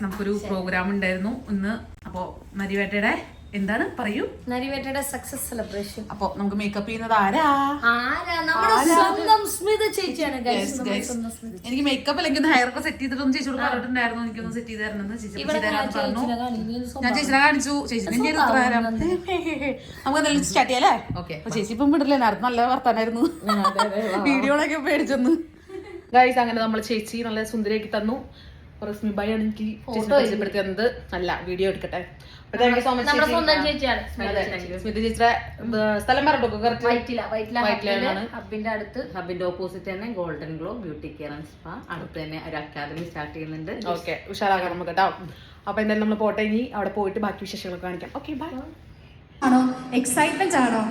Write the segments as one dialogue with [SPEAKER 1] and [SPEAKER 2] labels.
[SPEAKER 1] നമുക്കൊരു പ്രോഗ്രാം ഉണ്ടായിരുന്നു ഇന്ന്. അപ്പോൾ നരിവേട്ടയുടെ എന്താണ് പറയൂ,
[SPEAKER 2] നരിവേട്ടയുടെ സക്സസ് സെലിബ്രേഷൻ.
[SPEAKER 1] അപ്പൊ നമുക്ക് മേക്കപ്പ് ചെയ്യുന്നത് ആരാ?
[SPEAKER 2] സ്മിത ചേച്ചിയാണ്.
[SPEAKER 1] എനിക്ക് മേക്കപ്പ് അല്ലെങ്കിൽ ഹെയർ ഒക്കെ സെറ്റ് ചെയ്തിട്ടൊന്നും ചേച്ചി പറഞ്ഞിട്ടുണ്ടായിരുന്നു, എനിക്കൊന്ന് സെറ്റ് ചെയ്ത് തരണം ചേച്ചി പറഞ്ഞു. ഞാൻ ചേച്ചിനെ കാണിച്ചു, ചേച്ചി നമുക്ക് എന്തായാലും സ്റ്റാർട്ട് ചെയ്യാല്ലേ? ഓക്കെ. ചേച്ചി ഇപ്പം വിടില്ലേ, നേരത്തെ നല്ല വർത്താനായിരുന്നു, വീഡിയോകളൊക്കെ പേടിച്ചെന്ന്. ഗൈസ് അങ്ങനെ നമ്മൾ ചേച്ചി നല്ല സുന്ദരിയാക്കി തന്നു. റസ്മി ബൈ ആണ് എനിക്ക് പരിചയപ്പെടുത്തി തന്നത്. നല്ല വീഡിയോ എടുക്കട്ടെ. സ്ഥലം
[SPEAKER 3] ഹബിന്റെ ഓപ്പോസിറ്റ് തന്നെ golden glow beauty care and spa. അടുത്ത് തന്നെ ഒരു അക്കാദമി സ്റ്റാർട്ട് ചെയ്യുന്നുണ്ട്.
[SPEAKER 1] ഓക്കെ, ഉഷാറാക്കാം നമുക്ക് കേട്ടോ. അപ്പൊ എന്തായാലും നമ്മൾ പോട്ടെ, ഇനി അവിടെ പോയിട്ട് ബാക്കി വിശേഷങ്ങളൊക്കെ കാണിക്കാം. Okay, by.
[SPEAKER 4] ആണോ എക്സൈറ്റ്മെന്റ് ആണോ?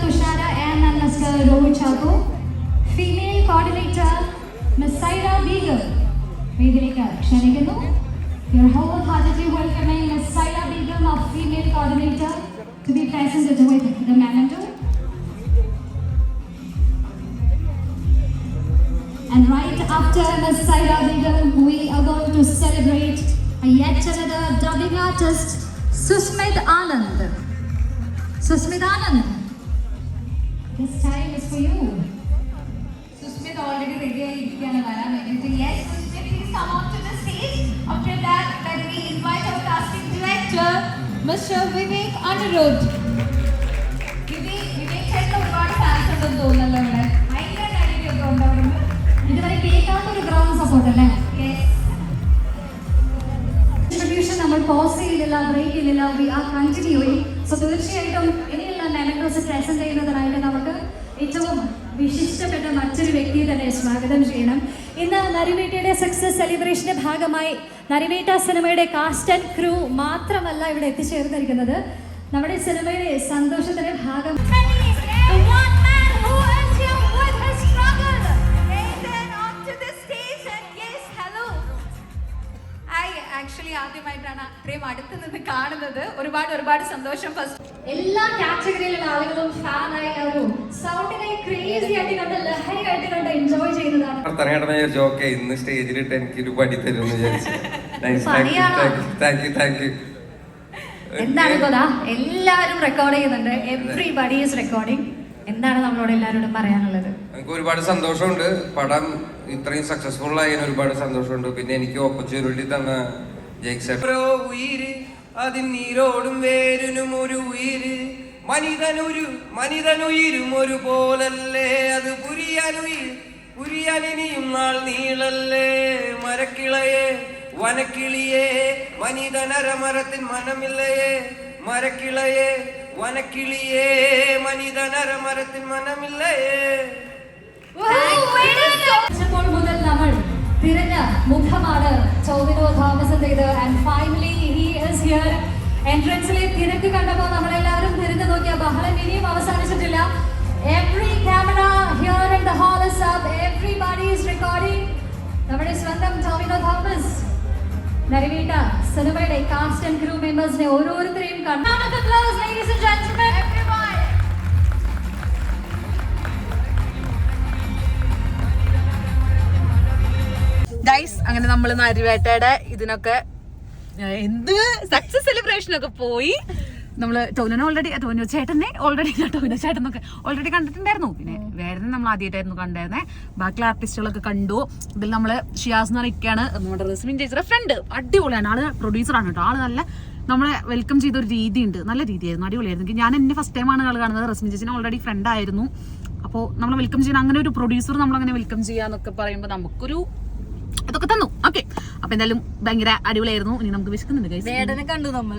[SPEAKER 4] Thushara and Mr. Rohit Chakoo. Female coordinator Ms. Saira Begum. വേദിയിലേക്ക് ക്ഷണിക്കുന്നു. We are wholeheartedly welcoming Ms. Saira Begum, our female coordinator, to be present with the memento. And right after Ms. Saira Begum, we are going to celebrate yet another dubbing artist, Susmit Anand. Susmit Anand, this time is for you. Susmit already ready ആയിരിക്കുകയാണ് വരാൻ വേണ്ടിയിട്ട്. Yes, Susmit, please come on to the stage. After that, let me invite our casting director, Mr. Vivek Anirudh. Vivek ചേട്ടൻ ഒരുപാട് fans ഉണ്ടെന്ന് തോന്നുന്നല്ലോ ഇവിടെ. ഭയങ്കര കാര്യമൊക്കെ ഉണ്ട് അവിടുന്ന്. ഇതുവരെ കേൾക്കാത്തൊരു ഗ്രൗണ്ട് സപ്പോർട്ട് അല്ലേ? ഡിസ്ട്രിബ്യൂഷൻ നമ്മൾ പോസ് ചെയ്തില്ല, ബ്രേക്ക് ചെയ്തില്ല, വി ആർ കണ്ടിന്യൂയിങ്. സോ തീർച്ചയായിട്ടും ഇനിയുള്ള മെനക്രോസ് പ്രസന്റ് ചെയ്യുന്നതിനായിട്ട് നമുക്ക് ഏറ്റവും വിശിഷ്ടപ്പെട്ട മറ്റൊരു വ്യക്തിയെ തന്നെ സ്വാഗതം ചെയ്യണം. ഇന്ന് നരിവേട്ടയുടെ സക്സസ് സെലിബ്രേഷന്റെ ഭാഗമായി നരിവേട്ട സിനിമയുടെ കാസ്റ്റ് ആൻഡ് ക്രൂ മാത്രമല്ല ഇവിടെ എത്തിച്ചേർന്നിരിക്കുന്നത്. നമ്മുടെ സിനിമയുടെ സന്തോഷത്തിന്റെ ഭാഗം ആക്ച്വലി ആദ്യമായിട്ടാണ് അത്രയും അടുത്ത് നിന്ന് കാണുന്നത്. ഒരുപാട് സന്തോഷം. ഫസ്റ്റ് എല്ലാ കാറ്റഗറിയിലുള്ള ആളുകളും ഫാനായി അവരും സൗണ്ടിനെ ക്രേസി ആയിട്ട് കണ്ട് ലഹരിയായിട്ട് കണ്ട് എൻജോയ് ചെയ്യുന്നതാണ്.
[SPEAKER 5] ഇന്ന് സ്റ്റേജിലിട്ട് എനിക്കൊരു പടി തരുമെന്ന് വിചാരിച്ചു.
[SPEAKER 4] എന്താണ് ഇപ്പതാ എല്ലാവരും റെക്കോർഡ് ചെയ്യുന്നുണ്ട്. Everybody is recording. എന്താണ് നമ്മളോട് എല്ലാവരോടും പറയാനുള്ളത്?
[SPEAKER 5] എനിക്ക് ഒരുപാട് സന്തോഷമുണ്ട്. പടം ഇത്രയും സക്സസ്ഫുൾ ആയതിന് ഒരുപാട് സന്തോഷമുണ്ട്. പിന്നെ എനിക്ക് ഓപ്പർച്യൂണിറ്റി തന്ന ഉയിര് അതിൽ നീരോടും വേരിനും ഒരു ഉയിര് മനിതനുയിരും ഒരു പോലല്ലേ അത് പുരിയാനിനിയും നാൾ നീളല്ലേ മരക്കിളയെ വനക്കിളിയേ മനിതനരമരത്തിൻ മനമില്ലയേ മരക്കിളയെ വനക്കിളിയേ മനിതനരമരത്തിൻ മനമില്ലയേ.
[SPEAKER 4] മുതൽ നമ്മൾ തിരഞ്ഞ മുഖമാണ് ടോവിനോ തോമസിന്റേത്. And finally he is here. എൻട്രൻസിലെ തിരക്ക് കണ്ടപ്പോൾ നമ്മളെല്ലാവരും തിരിഞ്ഞു നോക്കിയ ബഹളം ഇനിയും അവസാനിച്ചിട്ടില്ല. Every camera here in the hall is up. Everybody is recording. നമ്മുടെ സ്വന്തം ടോവിനോ തോമസ് നരിവേട്ട സിനിമയുടെ കാസ്റ്റ് ആൻഡ് ക്രൂ മെമ്പേഴ്സിനെ ഓരോരുത്തരെയും കണ്ടു. Ladies and gentlemen, everyone.
[SPEAKER 1] Guys അങ്ങനെ നമ്മൾ നരിവേട്ടയുടെ ഇതിനൊക്കെ എന്ത് സക്സസ് സെലിബ്രേഷനൊക്കെ പോയി. നമ്മള് ടോവിനോ ചേട്ടനെ ടോവിനോ ചേട്ടനൊക്കെ ഓൾറെഡി കണ്ടിട്ടുണ്ടായിരുന്നു. പിന്നെ വേറെ നമ്മൾ ആദ്യമായിട്ടായിരുന്നു കണ്ടായിരുന്നേ. ബാക്കിയുള്ള ആർട്ടിസ്റ്റുകളൊക്കെ കണ്ടു. ഇതിൽ നമ്മള് ഷിയാസ് എന്ന് പറഞ്ഞിരിക്കുകയാണ് നമ്മുടെ റസ്മിൻ ചേച്ചിയുടെ ഫ്രണ്ട്. അടിപൊളിയാണ് ആള്. പ്രൊഡ്യൂസറാണ് കേട്ടോ. ആള് നല്ല നമ്മളെ വെൽക്കം ചെയ്ത ഒരു രീതിയുണ്ട്. നല്ല രീതിയായിരുന്നു, അടിപൊളിയായിരുന്നു. ഞാൻ എന്നെ ഫസ്റ്റ് ടൈമാണ് ആൾ കാണുന്നത്. റസ്മിൻ ചേച്ചിനെ ഓൾറെഡി ഫ്രണ്ട് ആയിരുന്നു. അപ്പോൾ നമ്മളെ വെൽക്കം ചെയ്യാൻ അങ്ങനെ ഒരു പ്രൊഡ്യൂസർ നമ്മളങ്ങനെ വെൽക്കം ചെയ്യാന്നൊക്കെ പറയുമ്പോൾ നമുക്കൊരു അതൊക്കെ തന്നു. ഓക്കെ, അപ്പൊ എന്തായാലും ഭയങ്കര അടിപൊളിയായിരുന്നു. ഇനി നമുക്ക് വിശക്കുന്നുണ്ട്.
[SPEAKER 2] വേടനെ കണ്ടു നമ്മൾ.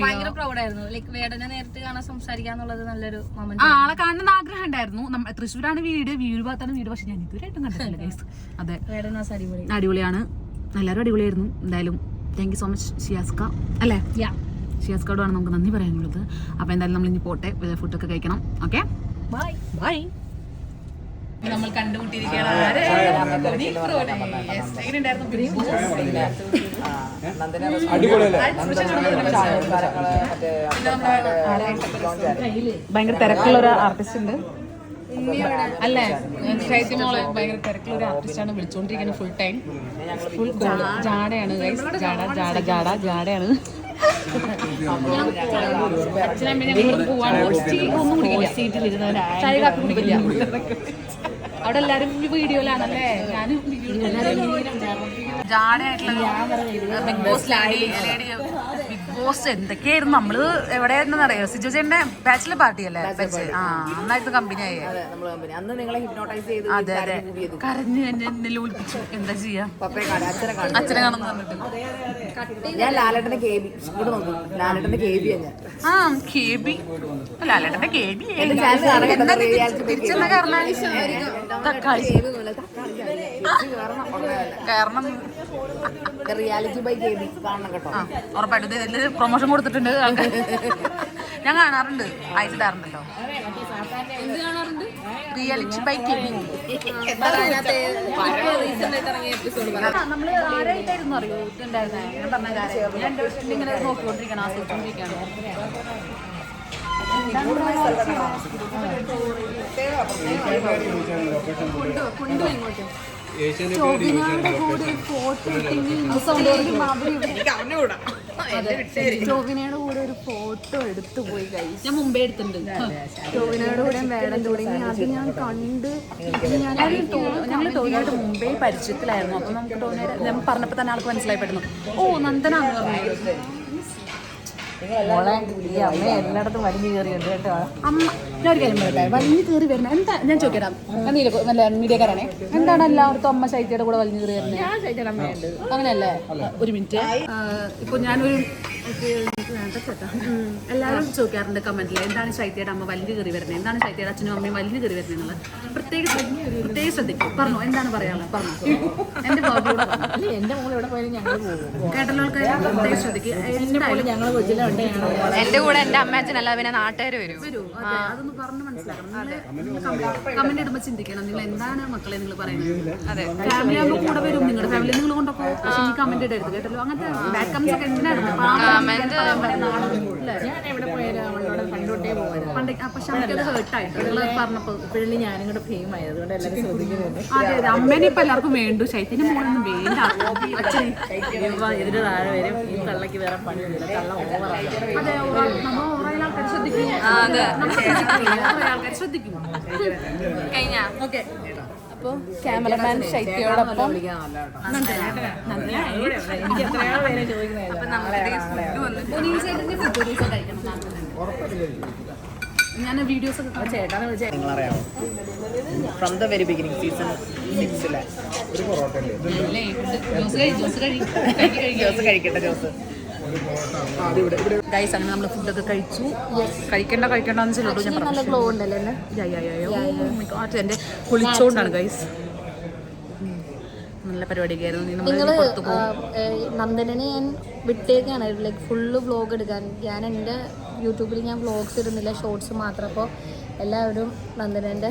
[SPEAKER 2] ഭയങ്കര പ്രൗഡായിരുന്നു. ലൈക്ക് വേടനെ നേരത്തെ കാണാൻ സംസാരിക്കാന്നുള്ളത് നല്ലൊരു മൊമെന്റ്.
[SPEAKER 1] ആളെ കാണുന്ന ആഗ്രഹം ഉണ്ടായിരുന്നു. തൃശ്ശൂരാണ് വീട്, വീട് ഭാഗത്താണ് വീട്. പക്ഷെ ഞാൻ ഇതുവരെയായിട്ടും കണ്ടിട്ടില്ല ഗൈസ്. അതെ, അടിപൊളിയാണ്. എല്ലാവരും അടിപൊളിയായിരുന്നു. എന്തായാലും താങ്ക് യു സോ മച്ച് ഷിയാസ്ക അല്ലേ? ഷിയാസ്കയോടാണ് നമുക്ക് നന്ദി പറയാനുള്ളത്. അപ്പൊ എന്തായാലും നമ്മൾ ഇനി പോട്ടെ, ഫുഡൊക്കെ കഴിക്കണം. Okay, bye bye. നമ്മൾ കണ്ടുമുട്ടിയിരിക്കുകയാണ്. ഭയങ്കര തിരക്കുള്ള ഒരു ആർട്ടിസ്റ്റ് ഉണ്ട്. അല്ലേ ശൈത്യമോളെ ഭയങ്കര തിരക്കുള്ള ഒരു ആർട്ടിസ്റ്റാണ് വിളിച്ചോണ്ടിരിക്കുന്നത് ഫുൾ ടൈം. ഫുൾ ജാടയാണ് ഗൈസ്. ജാടയാണ്. അച്ഛനമ്മ പോവാണ്. ചായ കാപ്പി കുടിക്കില്ല. അവിടെ എല്ലാരും വീഡിയോയിലാണല്ലേ? ഞാനും ബിഗ് ബോസ് എന്തൊക്കെയായിരുന്നു നമ്മള് എവിടെയായിരുന്നു അറിയോ? സിജു ചേട്ടന്റെ ബാച്ചിലർ പാർട്ടി അല്ലേ? നന്നായിട്ട് കമ്പനിയായി. അതെ അതെ, കരഞ്ഞ് എന്നെ ഒളിപ്പിച്ചു. എന്താ ചെയ്യാ, അച്ഛനെ കാണുന്നു പറഞ്ഞിട്ട്.
[SPEAKER 6] ഞാൻ ലാലേട്ടന്റെ കേബി
[SPEAKER 1] ലാലേട്ടന്റെ കേബി തിരിച്ചെന്ന തക്കാളി കാരണം
[SPEAKER 6] റിയാലിറ്റി ബൈ കേബി കാണണം കേട്ടോ.
[SPEAKER 1] ഉറപ്പായിട്ടും ഇതില് പ്രൊമോഷൻ കൊടുത്തിട്ടുണ്ട്. ഞാൻ കാണാറുണ്ട്, അയച്ചിടാറുണ്ടല്ലോ. Reality by KB. നമ്മള് ആരായിട്ടായിരുന്നു അറിയോ ഉണ്ടായിരുന്നേ? ഞാൻ പറഞ്ഞ കാര്യം ഞാൻ എന്റെ വീട്ടിൽ ഇങ്ങനെ നോക്കിക്കൊണ്ടിരിക്കണം, ആസ്വദിച്ചോണ്ടിരിക്കുകയാണ്.
[SPEAKER 2] ടോവിനയുടെ കൂടെ ഒരു ഫോട്ടോ എടുത്തു പോയി കഴിച്ചു.
[SPEAKER 1] ഞാൻ മുമ്പേ എടുത്തിട്ടുണ്ട്.
[SPEAKER 2] ടോവിനയുടെ കൂടെ വേടം തുടങ്ങി അത് ഞാൻ കണ്ട്.
[SPEAKER 1] ഞങ്ങൾ ടോവിനോട് മുമ്പേ പരിചയത്തിലായിരുന്നു. അപ്പൊ നമുക്ക് ടോവിനോട് ഞാൻ പറഞ്ഞപ്പോ തന്നെ ആൾക്ക് മനസ്സിലായി പെടുന്നു. ഓ നന്ദനാന്ന് പറഞ്ഞു.
[SPEAKER 6] അമ്മ എല്ലായിടത്തും വലിഞ്ഞു കയറിയുണ്ട് കേട്ടോ.
[SPEAKER 1] അമ്മ ഞാൻ ഒരു കാര്യം പറയട്ടെ, വലിഞ്ഞു കയറി വരുന്ന എന്താ ഞാൻ ചോദിക്കാം. നല്ല മീഡിയക്കാരാണേ, എന്താണ് എല്ലാവർക്കും അമ്മ ശൈത്യയുടെ കൂടെ വലിഞ്ഞു കയറി വരുന്നത്? അങ്ങനെയല്ലേ? ഒരു മിനിറ്റ്. ഇപ്പൊ ഞാനൊരു എല്ലാവരും ചോദിക്കാറുണ്ട് കമന്റിൽ, എന്താണ് ശൈത്യയുടെ അമ്മ വലിഞ്ഞു കയറി വരുന്നത്, എന്താണ് ശൈത്യയുടെ അച്ഛനും അമ്മയും വലിഞ്ഞു കയറി വരുന്നത് എന്നുള്ളത് പ്രത്യേകം ശ്രദ്ധിക്കും. പറഞ്ഞോ, എന്താണ് പറയാനുള്ളത്? പറഞ്ഞു. എന്റെ ബാബിയോട്
[SPEAKER 6] എന്റെ മോൾ എവിടെ പോയാലും ഞങ്ങൾ പോകും
[SPEAKER 1] കേട്ടല്ലോ ആൾക്കാർ പ്രത്യേകം ശ്രദ്ധിക്കുക.
[SPEAKER 6] ഞങ്ങൾ കൊച്ചിലെ
[SPEAKER 2] എന്റെ കൂടെ എന്റെ അമ്മ അച്ഛനല്ല പിന്നെ നാട്ടുകാർ വരും.
[SPEAKER 1] അതൊന്ന് പറഞ്ഞ് മനസ്സിലാക്കണം. കമന്റ് ഇടുമ്പോൾ ചിന്തിക്കണം, നിങ്ങൾ എന്താണ് മക്കളെ നിങ്ങൾ പറയുന്നത്. അതെ, ഫാമിലി ആകുമ്പോൾ കൂടെ വരും, നിങ്ങളുടെ ഫാമിലി നിങ്ങൾ കൊണ്ടൊക്കെ. പക്ഷെ ഈ കമന്റ് ഇടരുത് കേട്ടല്ലോ. അങ്ങനത്തെ ബാഡ് കമന്റ്സ് ഒക്കെ എന്തിനാണ്? പക്ഷെ നമുക്കത് ഹേർട്ടായിട്ട് നിങ്ങൾ പറഞ്ഞപ്പോ
[SPEAKER 6] ഇപ്പോഴും ഞാനും കൂടെ ഫെയിം ആയി, അതുകൊണ്ട് എല്ലാവരും ശ്രദ്ധിക്കുന്നുണ്ട്.
[SPEAKER 1] അതെ അതെ, അമ്മേനെ ഇപ്പൊ എല്ലാവർക്കും വേണ്ടു. ശൈത്യന്റെ മോളൊന്നും വേണ്ട.
[SPEAKER 6] ഇതിന് താഴെ വരും. ഈ കള്ളക്ക് വേറെ പണിയൊന്നുമില്ല, കള്ള ഓവറാണ്.
[SPEAKER 1] അതെ, നമ്മൾ ഓരോ ആൾക്കാർ ശ്രദ്ധിക്കും. ആൾക്കാർ ശ്രദ്ധിക്കും.
[SPEAKER 2] കഴിഞ്ഞ
[SPEAKER 1] ഓക്കെ,
[SPEAKER 2] അപ്പൊ ക്യാമറമാൻ ശൈത്യയോടൊപ്പം
[SPEAKER 1] ഞാൻ വീഡിയോസ് ഒക്കെ
[SPEAKER 6] ചേട്ടാന്ന് വിളിച്ചാൽ നിങ്ങളറിയാമോ? From the very beginning season 6 ജോസ് കഴിക്കട്ടെ. ജോസ്
[SPEAKER 1] ഗൈസ്, അങ്ങനെ നമ്മൾ ഫുഡൊക്കെ കഴിച്ചു. കഴിക്കണ്ടെന്ന് ചെല്ലോട്ടു ഞാൻ
[SPEAKER 2] നല്ല ഗ്ലോ ഉണ്ടല്ലോ.
[SPEAKER 1] എന്റെ കുളിച്ചോണ്ടാണ് ഗൈസ്. നല്ല പരിപാടിയൊക്കെ ആയിരുന്നു.
[SPEAKER 2] നിങ്ങള് നന്ദനെ ഞാൻ വിട്ടേക്കാണ് ലൈക്ക് ഫുള്ള് വ്ലോഗ് എടുക്കാൻ. ഞാൻ എൻ്റെ യൂട്യൂബിൽ ഞാൻ വ്ലോഗ്സ് ഇടുന്നില്ല, ഷോർട്സ് മാത്രം. അപ്പോൾ എല്ലാവരും നന്ദനൻ്റെ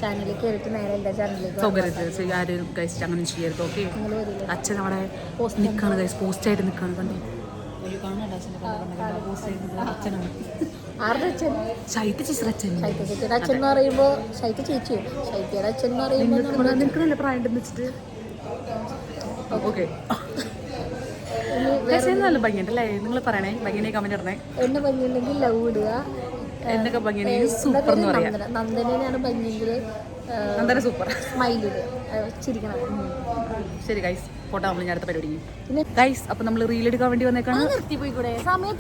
[SPEAKER 2] ചാനലിൽ കയറിയിട്ട് നേരെ എൻ്റെ ചാനലിലേക്ക്
[SPEAKER 1] സൗകര്യത്തിൽ ആരും ഗൈസ് അങ്ങനെ ചെയ്യരുത്. ഓക്കെ, അച്ഛൻ അവിടെ നിൽക്കാണ് ഗൈസ്, പോസ്റ്റായിട്ട് നിൽക്കാണ്. കണ്ടോ,
[SPEAKER 2] ആരുടെ അച്ഛൻ?
[SPEAKER 1] ശൈത്യ ചേച്ചിയുടെ അച്ഛൻ.
[SPEAKER 2] ശൈത്യ ചേച്ചിയുടെ അച്ഛൻ എന്ന് പറയുമ്പോൾ ശൈത്യ ചേച്ചിയോ? ശൈത്യയുടെ അച്ഛൻ എന്ന് പറയുമ്പോൾ
[SPEAKER 1] നിൽക്കണല്ലേ പ്രായം വെച്ചിട്ട്. ഓക്കെ, നല്ല ഭംഗിയുണ്ടല്ലേ? നിങ്ങൾ പറയണേ, ഭംഗിനെ കമന്റ് ഇടണേ.
[SPEAKER 2] എന്നെ ഭംഗിയുണ്ടെങ്കിൽ ലവ് ഇടുക.
[SPEAKER 1] എന്തൊക്കെ ഭംഗിനെ സൂപ്പർ എന്ന് പറയാം.
[SPEAKER 2] നന്ദനെയാണ് ഭംഗിയെങ്കിൽ
[SPEAKER 1] നന്ദന സൂപ്പർ
[SPEAKER 2] സ്മൈൽ ഇടുക, ചിരിക്കണം.
[SPEAKER 1] ശരി ഗൈസ്, പോട്ടെ, നമ്മൾ ഞാൻ അടുത്ത പരിപാടി. ഗൈസ്, അപ്പൊ നമ്മൾ റീൽ എടുക്കാൻ വേണ്ടി വന്നേക്കാണ്.
[SPEAKER 2] നിർത്തി പോയിക്കൂടെ? സമയം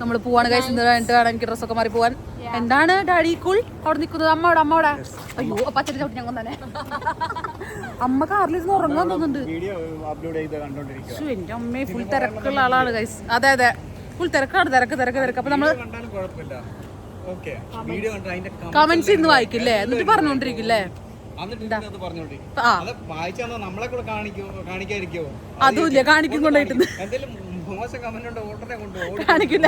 [SPEAKER 1] നമ്മൾ പോവാണ് ഗൈസ്. ഇന്ന് കഴിഞ്ഞിട്ട് വേണം എനിക്ക് ഡ്രസ്സൊക്കെ മാറി പോവാൻ. എന്താണ് ഡാഡി കൂൾ അവിടെ നിൽക്കുന്നത്? അമ്മോടെ അയ്യോ, പച്ചടി ചവിട്ടി ഞങ്ങൾ തന്നെ. അമ്മ കാറിലിരുന്ന് ഉറങ്ങാൻ തോന്നുന്നുണ്ട്. എന്റെ അമ്മയെ ഫുൾ തിരക്കുള്ള ആളാണ് ഗൈസ്. അതെ അതെ, ഫുൾ തിരക്കാണ്. തിരക്ക്. അപ്പൊ നമ്മള് കമന്റ്സ് ഇന്ന് വായിക്കില്ലേ, എന്നിട്ട് പറഞ്ഞോണ്ടിരിക്കില്ലേ? അതുമില്ല, കാണിക്കും കൊണ്ടായിട്ട് കാണിക്കില്ല.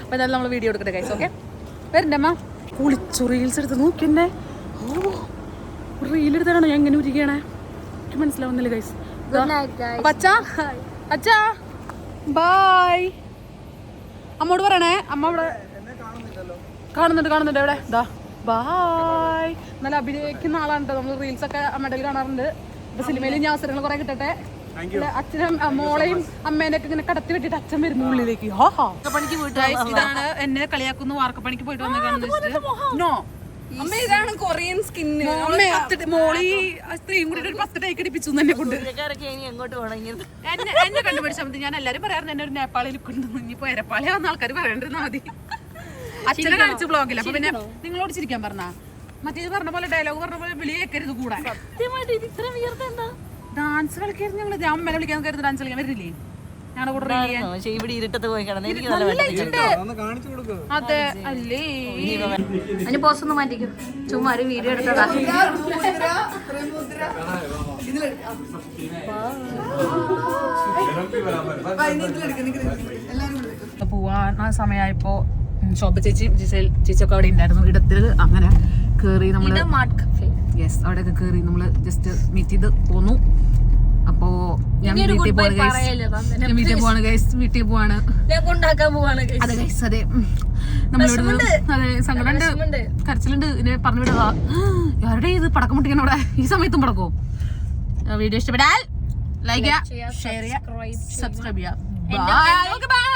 [SPEAKER 1] അപ്പൊ എന്തായാലും നമ്മൾ വീഡിയോ എടുക്കട്ടെ ഗൈസ്. ഓക്കെ, വരണ്ടേ അമ്മ? കുളിച്ചു റീൽസ് എടുത്ത് നോക്കിന്നെ. ഓ, റീൽ എടുത്താണോ ഞാൻ ഇങ്ങനെ ഉരിക്കണേ? എനിക്ക് മനസ്സിലാവുന്നില്ല ഗൈസ്. അച്ഛാ ബൈ. അമ്മോട് പറയണേ. അമ്മ ഇവിടെ കാണുന്നുണ്ട് എവിടെ? ദാ ബായ്. നല്ല അഭിനയിക്കുന്ന ആളാണ് കേട്ടോ. നമ്മൾ റീൽസ് ഒക്കെ അമ്മയുടെ കാണാറുണ്ട്. ഇപ്പൊ സിനിമയിൽ ഇനി അവസരങ്ങൾ കുറെ കിട്ടട്ടെ. അച്ഛനും മോളെയും അമ്മേനെ ഒക്കെ ഇങ്ങനെ കടത്തി വെട്ടിട്ട് അച്ഛൻ വരുന്നു ഉള്ളിലേക്ക്. പണിക്ക് പോയിട്ട് ഇതാണ് എന്നെ കളിയാക്കുന്നു. വാർക്കപ്പണിക്ക് പോയിട്ട് വന്നേക്കാണെന്ന്. അമ്മ ഇതാണ് കൊറിയൻ സ്കിന്ന്. മോളി സ്ത്രീയും കൂടി ഒരു 10 ടൈക്ക് അടിപ്പിച്ചു എന്നെ കൊണ്ട്. എന്നെ കണ്ടുപിടിച്ചാൽ മതി. ഞാൻ എല്ലാരും പറയാറുണ്ട് എന്നെ ഒരു നേപ്പാളി ലുക്കുണ്ടെന്ന്. ഇനിയിപ്പോ എരപ്പാളി വന്ന ആൾക്കാർ പറയണ്ടിരുന്നാ മതി. അച്ഛനെ കാണിച്ചു ബ്ലോഗിൽ. അപ്പൊ പിന്നെ നിങ്ങളോട് ചിരിക്കാൻ പറഞ്ഞ മറ്റേത് പറഞ്ഞ പോലെ ഡയലോഗ് പറഞ്ഞ പോലെ വിളിയേക്കരുത് കൂടാൻ. ഡാൻസ് കളിക്കായിരുന്നു ഞങ്ങള്. ഞാൻ അമ്മനെ വിളിക്കാൻ കയറുന്ന ഡാൻസ് കളിക്കാൻ വരില്ലേ ഞങ്ങളുടെ കൂടെ? അതെ അല്ലേ.
[SPEAKER 2] അതിന് പോസ്റ്റ് ഒന്ന് മാറ്റിക്കും. ചുമ്മാ ഒരു വീഡിയോ എടുത്തതാ.
[SPEAKER 1] പോവാൻ സമയമായപ്പോ ശോഭ ചേച്ചി ചേച്ചിയൊക്കെ അവിടെ ഉണ്ടായിരുന്നു. ഇടത്തിൽ അങ്ങനെ കേറി നമ്മള് യെസ് അവിടെയൊക്കെ കേറി നമ്മള് ജസ്റ്റ് മീറ്റ് ചെയ്ത് പോന്നു. അപ്പോ ഞാൻ വീട്ടിൽ പോവാണ് ഗൈസ്. വീട്ടിൽ പോവാണ്. അതെ ഗൈസ് അതെ. നമ്മളിവിടെ അതെ സങ്കടമുണ്ട്, കരച്ചിലുണ്ട്. ഇതിനെ പറഞ്ഞു വിടതാ. ആരുടെ ഇത് പടക്കം പൊട്ടിക്കണം അവിടെ ഈ സമയത്തും പടക്കോ? വീഡിയോ ഇഷ്ടപ്പെട്ടാൽ ലൈക്ക് ചെയ്യുക, ഷെയർ ചെയ്യുക, സബ്സ്ക്രൈബ് ചെയ്യുക. ബൈ.